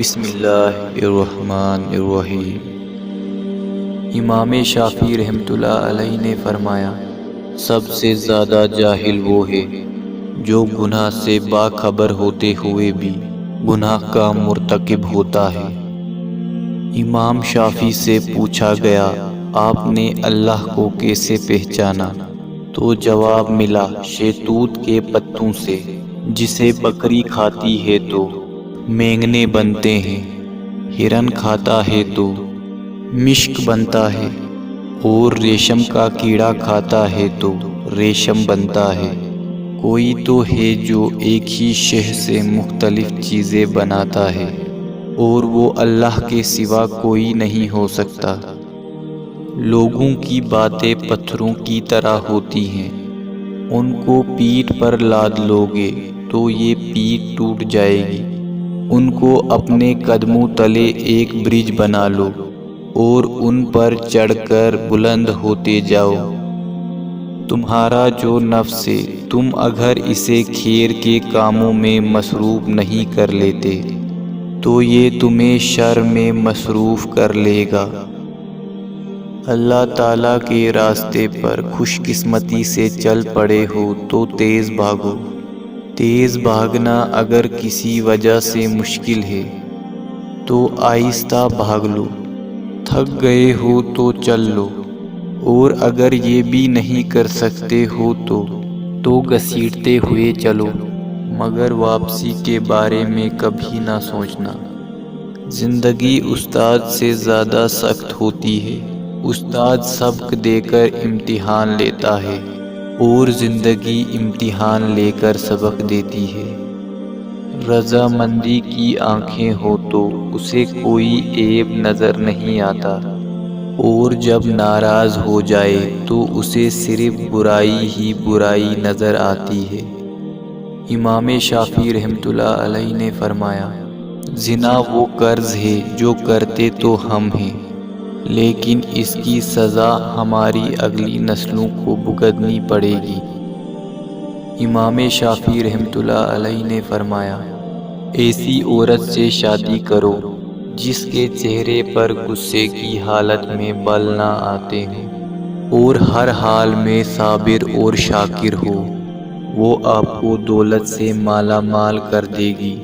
بسم اللہ الرحمن الرحیم۔ امام شافعی رحمۃ اللہ علیہ نے فرمایا، سب سے زیادہ جاہل وہ ہے جو گناہ سے باخبر ہوتے ہوئے بھی گناہ کا مرتکب ہوتا ہے۔ امام شافعی سے پوچھا گیا، آپ نے اللہ کو کیسے پہچانا؟ تو جواب ملا، شہتوت کے پتوں سے، جسے بکری کھاتی ہے تو مینگنے بنتے ہیں، ہرن کھاتا ہے تو مشک بنتا ہے، اور ریشم کا کیڑا کھاتا ہے تو ریشم بنتا ہے۔ کوئی تو ہے جو ایک ہی شے سے مختلف چیزیں بناتا ہے، اور وہ اللہ کے سوا کوئی نہیں ہو سکتا۔ لوگوں کی باتیں پتھروں کی طرح ہوتی ہیں، ان کو پیٹھ پر لاد لوگے تو یہ پیٹھ ٹوٹ جائے گی۔ ان کو اپنے قدموں تلے ایک برج بنا لو اور ان پر چڑھ کر بلند ہوتے جاؤ۔ تمہارا جو نفس ہے، تم اگر اسے خیر کے کاموں میں مصروف نہیں کر لیتے تو یہ تمہیں شر میں مصروف کر لے گا۔ اللہ تعالیٰ کے راستے پر خوش قسمتی سے چل پڑے ہو تو تیز بھاگو۔ تیز بھاگنا اگر کسی وجہ سے مشکل ہے تو آہستہ بھاگ لو۔ تھک گئے ہو تو چل لو، اور اگر یہ بھی نہیں کر سکتے ہو تو گھسیٹتے ہوئے چلو، مگر واپسی کے بارے میں کبھی نہ سوچنا۔ زندگی استاد سے زیادہ سخت ہوتی ہے۔ استاد سبق دے کر امتحان لیتا ہے، اور زندگی امتحان لے کر سبق دیتی ہے۔ رضامندی کی آنکھیں ہو تو اسے کوئی عیب نظر نہیں آتا، اور جب ناراض ہو جائے تو اسے صرف برائی ہی برائی نظر آتی ہے۔ امام شافعی رحمۃ اللہ علیہ نے فرمایا، زنا وہ قرض ہے جو کرتے تو ہم ہیں، لیکن اس کی سزا ہماری اگلی نسلوں کو بھگتنی پڑے گی۔ امام شافعی رحمۃ اللہ علیہ نے فرمایا، ایسی عورت سے شادی کرو جس کے چہرے پر غصے کی حالت میں بل نہ آتے ہوں، اور ہر حال میں صابر اور شاکر ہو۔ وہ آپ کو دولت سے مالا مال کر دے گی،